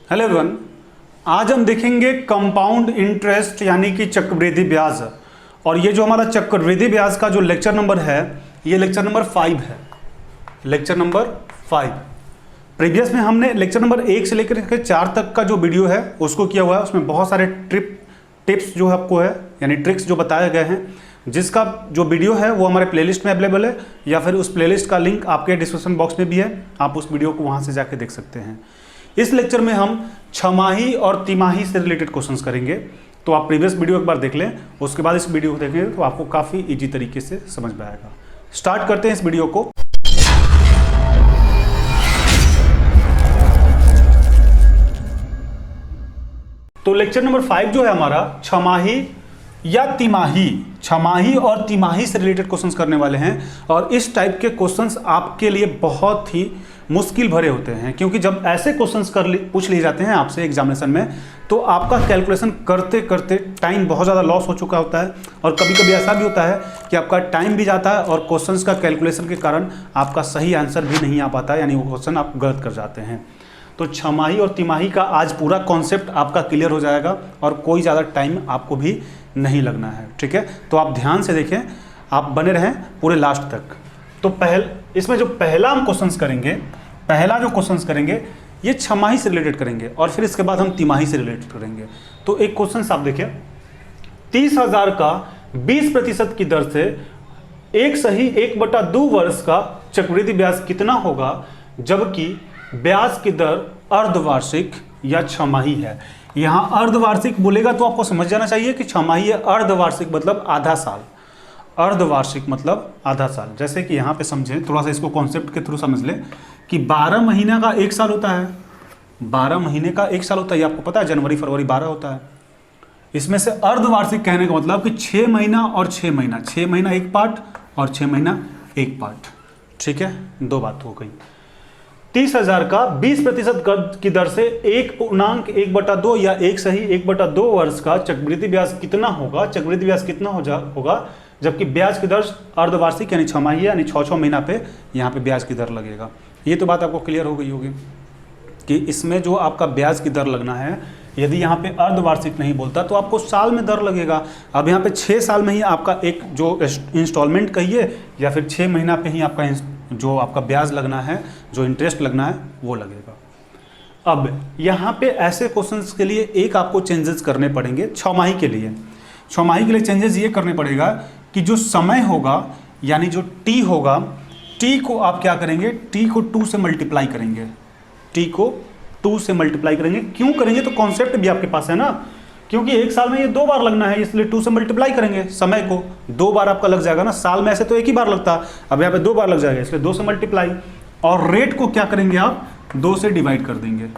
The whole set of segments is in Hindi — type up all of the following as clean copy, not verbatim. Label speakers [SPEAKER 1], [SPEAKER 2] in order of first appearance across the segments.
[SPEAKER 1] हेलो एवरीवन, आज हम देखेंगे कंपाउंड इंटरेस्ट यानी कि चक्रवृद्धि ब्याज। और ये जो हमारा चक्रवृद्धि ब्याज का जो लेक्चर नंबर है, ये लेक्चर नंबर 5 है। लेक्चर नंबर 5 प्रीवियस में हमने लेक्चर नंबर 1 से लेकर के 4 तक का जो वीडियो है उसको किया हुआ है। उसमें बहुत सारे टिप्स जो आपको है यानी ट्रिक्स जो बताए गए हैं, जिसका जो वीडियो है वो हमारे प्लेलिस्ट में अवेलेबल है, या फिर उस प्लेलिस्ट का लिंक आपके डिस्क्रिप्शन बॉक्स में भी है, आप उस वीडियो को वहाँ से जाके देख सकते हैं। इस लेक्चर में हम छमाही और तिमाही से रिलेटेड क्वेश्चंस करेंगे, तो आप प्रीवियस वीडियो एक बार देख लें, उसके बाद इस वीडियो को देखेंगे तो आपको काफ़ी इजी तरीके से समझ में आएगा। स्टार्ट करते हैं इस वीडियो को। तो लेक्चर नंबर 5 जो है हमारा छमाही या तिमाही, छमाही और तिमाही से रिलेटेड क्वेश्चंस करने वाले हैं। और इस टाइप के क्वेश्चंस आपके लिए बहुत ही मुश्किल भरे होते हैं, क्योंकि जब ऐसे क्वेश्चंस पूछ लिए जाते हैं आपसे एग्जामिनेशन में, तो आपका कैलकुलेशन करते करते टाइम बहुत ज़्यादा लॉस हो चुका होता है। और कभी कभी ऐसा भी होता है कि आपका टाइम भी जाता है और क्वेश्चंस का कैलकुलेशन के कारण आपका सही आंसर भी नहीं आ पाता है, यानी वो क्वेश्चन आप गलत कर जाते हैं। तो छमाही और तिमाही का आज पूरा कॉन्सेप्ट आपका क्लियर हो जाएगा और कोई ज़्यादा टाइम आपको भी नहीं लगना है, ठीक है। तो आप ध्यान से देखें, आप बने रहें पूरे लास्ट तक। तो इसमें जो पहला हम क्वेश्चंस करेंगे, पहला जो क्वेश्चंस करेंगे ये छमाही से रिलेटेड करेंगे और फिर इसके बाद हम तिमाही से रिलेटेड करेंगे। तो एक क्वेश्चन आप देखिए, 30,000 का 20% की दर से 1/2 वर्ष का चक्रवृद्धि ब्याज कितना होगा, जबकि ब्याज की दर अर्धवार्षिक या छमाही है। यहाँ अर्धवार्षिक बोलेगा तो आपको समझ जाना चाहिए कि छमाही है, अर्धवार्षिक मतलब आधा साल, अर्धवार्षिक मतलब आधा साल। जैसे कि यहाँ पे समझें, थोड़ा सा इसको कॉन्सेप्ट के थ्रू समझ लें कि 12 महीने का 1 साल होता है। 12 महीने का 1 साल होता है, ये आपको पता है, जनवरी फरवरी 12 होता है। इसमें से अर्धवार्षिक कहने का मतलब कि 6 महीना और 6 महीना, 6 महीना एक पार्ट और 6 महीना एक पार्ट, ठीक है। दो बात हो गई। 30,000 का 20% की दर से 1.1/2 या 1/2 वर्ष का चक्रवृद्धि ब्याज कितना होगा, चक्रवृद्धि ब्याज कितना होगा, जबकि ब्याज की दर अर्धवार्षिक यानी छमाही यानी 6 महीना पे यहाँ पे ब्याज की दर लगेगा। ये तो बात आपको क्लियर हो गई होगी कि इसमें जो आपका ब्याज की दर लगना है, यदि यहाँ पे अर्धवार्षिक नहीं बोलता तो आपको साल में दर लगेगा। अब यहाँ पे 6 साल में ही आपका एक जो इंस्टॉलमेंट कहिए या फिर 6 महीना पे ही आपका जो आपका ब्याज लगना है, जो इंटरेस्ट लगना है वो लगेगा। अब यहाँ पे ऐसे क्वेश्चंस के लिए एक आपको चेंजेस करने पड़ेंगे छमाही के लिए। छमाही के लिए चेंजेस ये करने पड़ेगा कि जो समय होगा यानी जो टी होगा, टी को आप क्या करेंगे, टी को 2 से मल्टीप्लाई करेंगे, टी को 2 से मल्टीप्लाई करेंगे। क्यों करेंगे, तो कॉन्सेप्ट भी आपके पास है ना, क्योंकि एक साल में ये 2 बार लगना है, इसलिए 2 से मल्टीप्लाई करेंगे। समय को 2 बार आपका लग जाएगा ना, साल में ऐसे तो एक ही बार लगता, अब यहाँ पे 2 बार लग जाएगा, इसलिए 2 से मल्टीप्लाई। और रेट को क्या करेंगे आप, 2 से डिवाइड कर देंगे,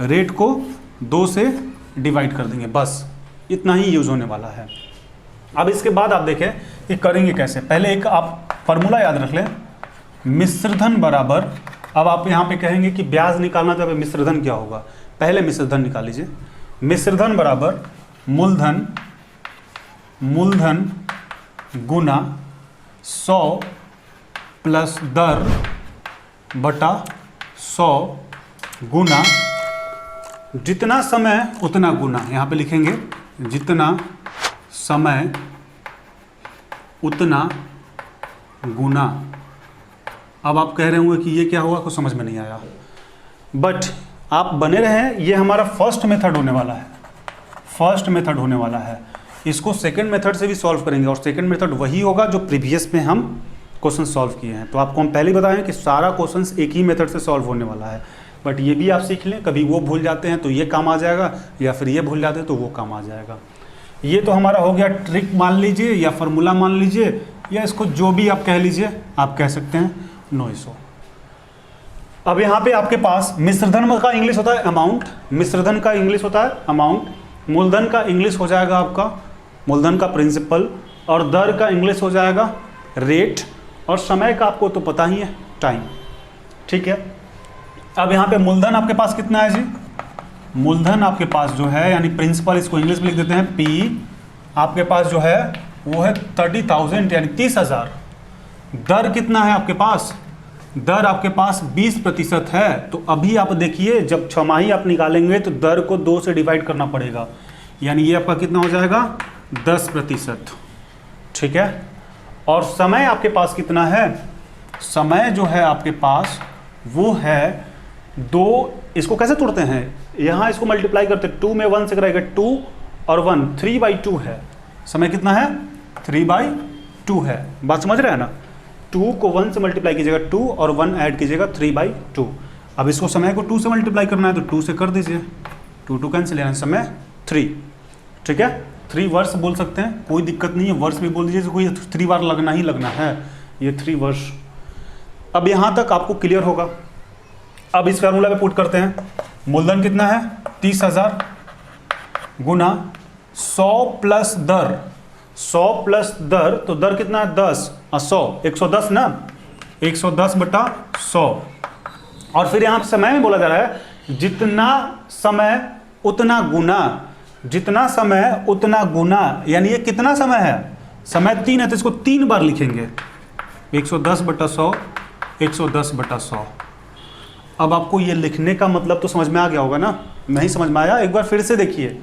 [SPEAKER 1] रेट को 2 से डिवाइड कर देंगे, बस इतना ही यूज होने वाला है। अब इसके बाद आप देखें कि करेंगे कैसे। पहले एक आप फॉर्मूला याद रख लें, मिश्रधन बराबर, अब आप यहाँ पे कहेंगे कि ब्याज निकालना तो मिश्रधन क्या होगा, पहले मिश्रधन निकाल लीजिए। मिश्रधन बराबर मूलधन गुना 100 प्लस दर बटा 100 गुना जितना समय उतना गुना, यहाँ पे लिखेंगे जितना समय उतना गुना। अब आप कह रहे होंगे कि ये क्या हुआ, कुछ समझ में नहीं आया, बट आप बने रहें, ये हमारा फर्स्ट मेथड होने वाला है, फर्स्ट मेथड होने वाला है। इसको सेकंड मेथड से भी सॉल्व करेंगे और सेकंड मेथड वही होगा जो प्रीवियस में हम क्वेश्चन सॉल्व किए हैं। तो आपको हम पहले ही बताएं कि सारा क्वेश्चन एक ही मेथड से सॉल्व होने वाला है, बट ये भी आप सीख लें, कभी वो भूल जाते हैं तो ये काम आ जाएगा, या फिर ये भूल जाते हैं तो वो काम आ जाएगा। ये तो हमारा हो गया ट्रिक मान लीजिए या फॉर्मूला मान लीजिए, या इसको जो भी आप कह लीजिए, आप कह सकते हैं, नो इशू। अब यहाँ पे आपके पास मिश्रधन का इंग्लिश होता है अमाउंट, मिश्रधन का इंग्लिश होता है अमाउंट, मूलधन का इंग्लिश हो जाएगा आपका मूलधन का प्रिंसिपल, और दर का इंग्लिश हो जाएगा रेट, और समय का आपको तो पता ही है टाइम, ठीक है। अब यहाँ पे मूलधन आपके पास कितना है जी, मूलधन आपके पास जो है यानी प्रिंसिपल, इसको इंग्लिश में लिख देते हैं पी, आपके पास जो है वो है 30,000 यानी 30,000। दर कितना है आपके पास, दर आपके पास 20% है, तो अभी आप देखिए जब छमाही आप निकालेंगे तो दर को 2 से डिवाइड करना पड़ेगा, यानी ये आपका कितना हो जाएगा 10%। ठीक है, और समय आपके पास कितना है, समय जो है आपके पास वो है 2। इसको कैसे तोड़ते हैं, यहाँ इसको मल्टीप्लाई करते हैं, 2 में 1 से कराएगा 2 और 1, 3/2 है। समय कितना है 3/2 है, बात समझ रहे हैं ना। 2 को 1 से मल्टीप्लाई कीजिएगा 2 और 1 ऐड कीजिएगा 3/2। अब इसको समय को 2 से मल्टीप्लाई करना है तो 2 से कर दीजिए, 2 कैंसिल लेना, समय 3। ठीक है, 3 वर्ष बोल सकते हैं, कोई दिक्कत नहीं है, वर्ष भी बोल दीजिए, कोई 3 बार लगना ही लगना है, ये 3 वर्ष। अब यहाँ तक आपको क्लियर होगा। अब इस फार्मूला पे पुट करते हैं, मूलधन कितना है 30,000 गुना 100 प्लस दर, 100 प्लस दर, तो दर कितना है 10 और 100, 110 ना, 110/100। और फिर यहाँ समय में बोला जा रहा है जितना समय उतना गुना, जितना समय उतना गुना, यानी ये कितना समय है, समय 3 है तो इसको 3 बार लिखेंगे, 110/100, 110/100। अब आपको ये लिखने का मतलब तो समझ में आ गया होगा ना, नहीं समझ में आया एक बार फिर से देखिए।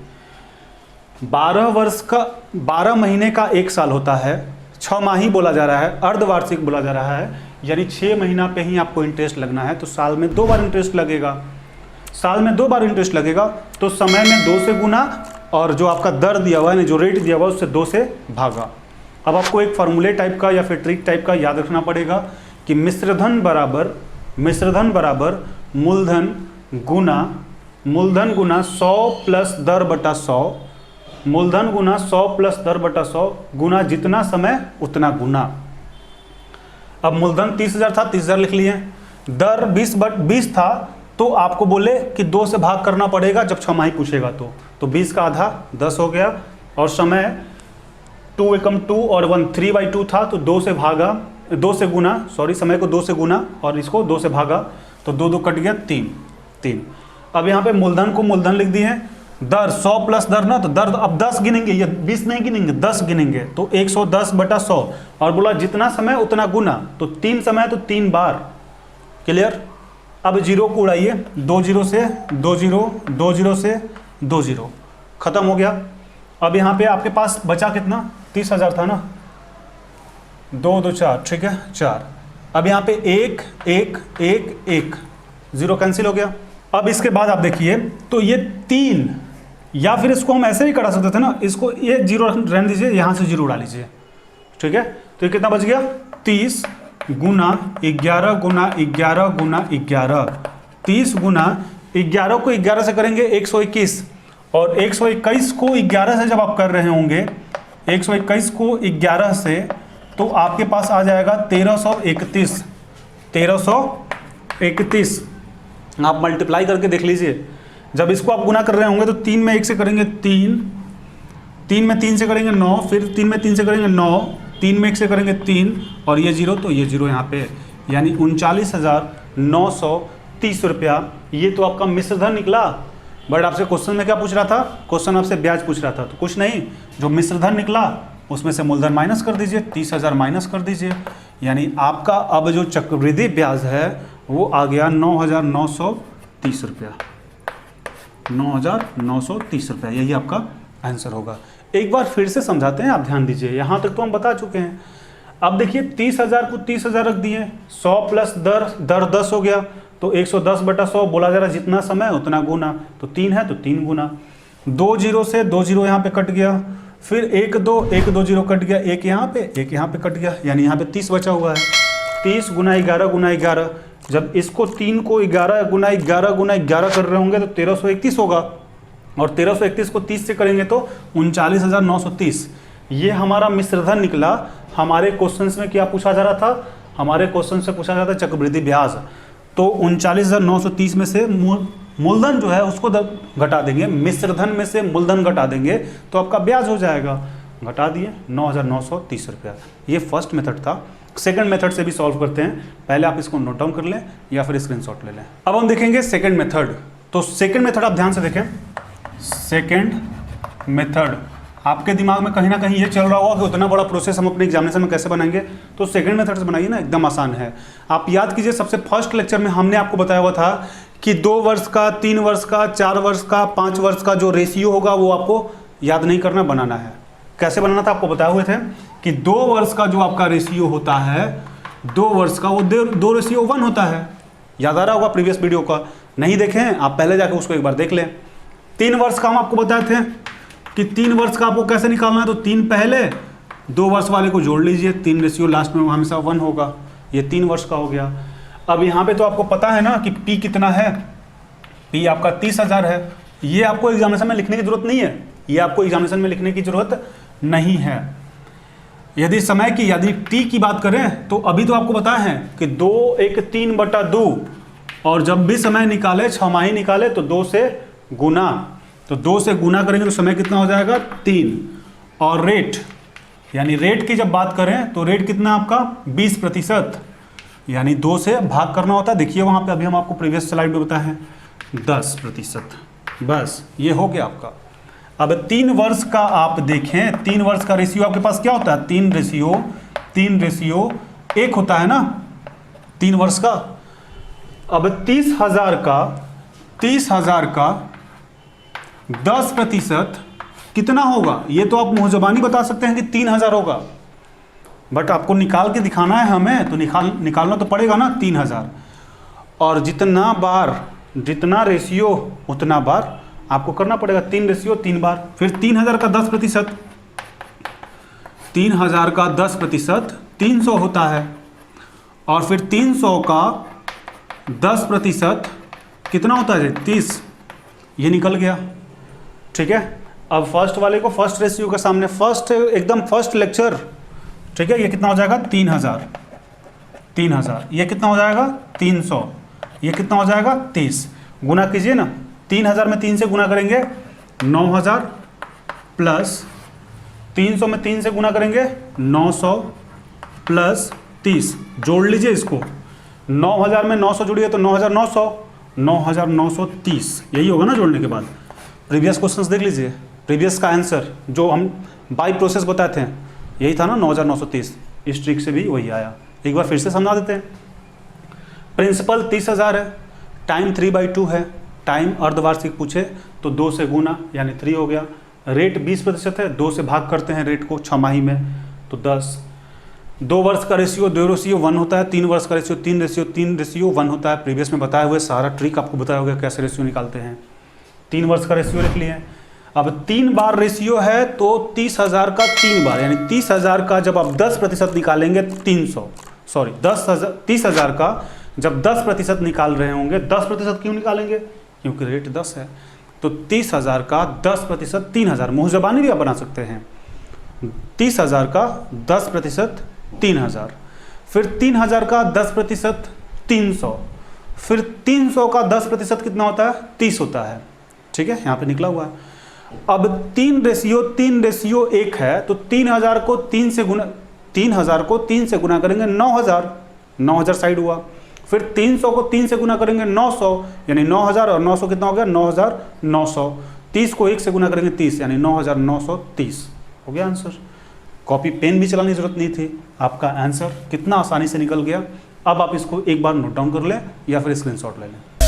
[SPEAKER 1] 12 महीने का 1 साल होता है, 6 माही बोला जा रहा है, अर्धवार्षिक बोला जा रहा है, यानी 6 महीना पे ही आपको इंटरेस्ट लगना है, तो साल में 2 बार इंटरेस्ट लगेगा। साल में 2 बार इंटरेस्ट लगेगा तो समय में 2 से गुना और जो आपका दर दिया हुआ है, जो रेट दिया हुआ है उससे 2 से भागा। अब आपको एक फार्मूले टाइप का या फिर ट्रिक टाइप का याद रखना पड़ेगा कि मिश्रधन बराबर मूलधन गुना 100 प्लस दर बटा 100, मूलधन गुना 100 प्लस दर बटा 100 गुना जितना समय उतना गुना। अब मूलधन 30,000 था, 30,000 लिख लिए, दर 20 था तो आपको बोले कि 2 से भाग करना पड़ेगा जब 6 माही पूछेगा तो 20 का आधा 10 हो गया, और समय 2 एकम 2 और 1 3/2 था तो 2 से भागा, 2 से गुना, सॉरी समय को 2 से गुना और इसको 2 से भागा, तो 2 कट गया 3। अब यहाँ पे मूलधन को मूलधन लिख दिए, दर 100 प्लस दर ना, तो दर अब 10 गिनेंगे, ये 20 नहीं गिनेंगे 10 गिनेंगे, तो 110/100, और बोला जितना समय उतना गुना, तो 3 समय तो 3 बार। क्लियर। अब 0 को उड़ाइए, 2 0 से 2 0, 2 0 से 2 0, खत्म हो गया। अब यहाँ पे आपके पास बचा कितना, 30,000 था ना, 2 2 4, ठीक है 4। अब यहाँ पे 1 1 1 1, 0 कैंसिल हो गया। अब इसके बाद आप देखिए तो ये 3, या फिर इसको हम ऐसे ही करा सकते थे ना, इसको ये 0 रहने दीजिए, यहाँ से 0 उड़ा लीजिए, ठीक है। तो ये कितना बच गया 30 गुना 11 गुना 11 गुना 11, 30 गुना 11 को 11 से करेंगे 121, और 121 को 11 से जब आप कर रहे होंगे, 121 को 11 से, तो आपके पास आ जाएगा 1331। 1331 आप मल्टीप्लाई करके देख लीजिए। जब इसको आप गुना कर रहे होंगे तो 3 में 1 से करेंगे 3, 3 में 3 से करेंगे 9, फिर 3 में 3 से करेंगे 9, 3 में 1 से करेंगे 3, और ये 0 तो ये 0 यहाँ पे, यानी 39,930 रुपया। ये तो आपका मिश्रधन निकला। बट आपसे क्वेश्चन में क्या पूछ रहा था, क्वेश्चन आपसे ब्याज पूछ रहा था, तो कुछ नहीं, जो मिश्रधन निकला उसमें से मूलधन माइनस कर दीजिए, 30,000 माइनस कर दीजिए, यानी आपका अब जो चक्रवृद्धि ब्याज है वो आ गया 9,930 रुपया, 9,930 रुपया, यही आपका आंसर होगा। एक बार फिर से समझाते हैं, आप ध्यान दीजिए। यहाँ तक तो हम बता चुके हैं। अब देखिए 30,000 को 30,000 रख दिए, 100 प्लस दर 10 हो गया, तो 110/100 बोला जा रहा है जितना समय उतना गुना, तो 3 है तो 3 गुना। 2 0 से 2 0 यहाँ पे कट गया, फिर 1 2 0 कट गया, 1 यहाँ पे 1 यहाँ पे कट गया, यानी यहाँ पे 30 बचा हुआ है। 30 गुना 11 गुना 11, जब इसको 3 को 11 गुना 11 गुना 11 कर रहे होंगे तो 1331 होगा, और 1331 को 30 से करेंगे तो 39,930। ये हमारा मिश्रधन निकला। हमारे क्वेश्चंस में क्या पूछा जा रहा था, हमारे क्वेश्चन से पूछा जाता है चक्रवृद्धि ब्याज, तो 39,930 में से मूलधन जो है उसको घटा देंगे, मिश्रधन में से मूलधन घटा देंगे तो आपका ब्याज हो जाएगा। घटा दिए 9,930 रुपया। ये फर्स्ट मेथड था। सेकंड मेथड से भी सॉल्व करते हैं, पहले आप इसको नोट डाउन कर लें या फिर स्क्रीनशॉट ले लें। अब हम देखेंगे सेकंड मेथड। तो सेकंड मेथड आप ध्यान से देखें। सेकंड मेथड आपके दिमाग में कहीं ना कहीं ये चल रहा होगा कि उतना बड़ा प्रोसेस हम अपने एग्जामिनेशन में कैसे बनाएंगे, तो सेकंड मेथड से बनाइए ना, एकदम आसान है। आप याद कीजिए सबसे फर्स्ट लेक्चर में हमने आपको बताया हुआ था कि 2 वर्ष का, 3 वर्ष का, 4 वर्ष का, 5 वर्ष का जो रेशियो होगा वो आपको याद नहीं करना, बनाना है। कैसे बनाना था आपको बताए हुए थे कि 2 वर्ष का जो आपका रेशियो होता है, 2 वर्ष का वो 2:1 होता है। याद आ रहा होगा प्रीवियस वीडियो का, नहीं देखें आप पहले जाकर उसको एक बार देख लें। 3 वर्ष का हम आपको बताए थे कि 3 वर्ष का आपको कैसे निकालना है, तो 3 पहले 2 वर्ष वाले को जोड़ लीजिए, 3 रेशियो लास्ट में हमेशा 1 होगा। ये 3 वर्ष का हो गया। अब यहाँ पे तो आपको पता है ना कि P कितना है, P आपका 30,000 है। ये आपको एग्जामिनेशन में लिखने की जरूरत नहीं है, ये आपको एग्जामिनेशन में लिखने की जरूरत नहीं है। यदि समय की, यदि T की बात करें तो अभी तो आपको पता है कि 2 1 3/2, और जब भी समय निकाले, 6 माही निकाले तो 2 से गुना, तो 2 से गुना करेंगे तो समय कितना हो जाएगा 3। और रेट, यानी रेट की जब बात करें तो रेट कितना आपका 20%, यानी 2 से भाग करना होता है। देखिए वहाँ पे अभी हम आपको प्रीवियस स्लाइड में बताए हैं 10%, बस ये हो गया आपका। अब 3 वर्ष का आप देखें, 3 वर्ष का रेशियो आपके पास क्या होता है, 3:1 होता है ना 3 वर्ष का। अब 30,000 का 10% कितना होगा, ये तो आप मुँह ज़बानी बता सकते हैं कि 3,000 होगा, बट आपको निकाल के दिखाना है हमें, तो निकालना तो पड़ेगा ना 3,000। और जितना रेशियो उतना बार आपको करना पड़ेगा, 3 रेशियो 3 बार। फिर 3,000 का 10%, 3,000 का 10% 300 होता है। और फिर 300 का 10% कितना होता है 30, ये निकल गया। ठीक है, अब फर्स्ट वाले को फर्स्ट रेशियो के सामने, फर्स्ट एकदम फर्स्ट लेक्चर, ठीक है, ये कितना हो जाएगा 3,000, ये कितना हो जाएगा 300, ये कितना हो जाएगा 30। गुना कीजिए ना, 3,000 में 3 से गुना करेंगे 9,000, प्लस 300 में 3 से गुना करेंगे 900, प्लस 30, जोड़ लीजिए इसको, 9,000 में 900 जोड़िए तो 9,900, 9,930, यही होगा ना जोड़ने के बाद। प्रीवियस क्वेश्चंस देख लीजिए, प्रीवियस का आंसर जो हम बाई प्रोसेस बताए थे यही था ना 9,930, इस ट्रिक से भी वही आया। एक बार फिर से समझा देते हैं। प्रिंसिपल 30,000 है, टाइम 3/2 है, टाइम अर्धवार्षिक पूछे तो 2 से गुना यानी 3 हो गया। रेट 20% है, 2 से भाग करते हैं रेट को 6 माही में तो 10। 2 वर्ष का रेशियो 2:1 होता है, 3 वर्ष का रेशियो 3:1 होता है। प्रीवियस में बताए हुए सारा ट्रिक आपको बताया होगा कैसे रेशियो निकालते हैं। 3 वर्ष का रेशियो लिख लिए। अब 3 बार रेशियो है तो 30,000 का 3 बार, यानी 30,000 का जब आप 10% निकालेंगे 30,000 का जब 10% निकाल रहे होंगे, 10% क्यों निकालेंगे, क्योंकि रेट 10 है, तो 30,000 का 10% 3,000, मुँह ज़बानी भी आप बना सकते हैं। 30,000 का 10% 3,000, फिर 3,000 का 10% 300, फिर 300 का 10% कितना होता है 30 होता है। ठीक है, यहाँ पे निकला हुआ है। अब 3:1 है तो 3,000 को 3 से गुना करेंगे 9,000 साइड हुआ। फिर 300 को 3 से गुना करेंगे 900, यानी 9,000 और 900 कितना हो गया 9,900। 30 को 1 से गुना करेंगे 30, यानी 9,930 हो गया आंसर। कॉपी पेन भी चलाने की जरूरत नहीं थी, आपका आंसर कितना आसानी से निकल गया। अब आप इसको एक बार नोट डाउन कर लें या फिर स्क्रीनशॉट ले लें।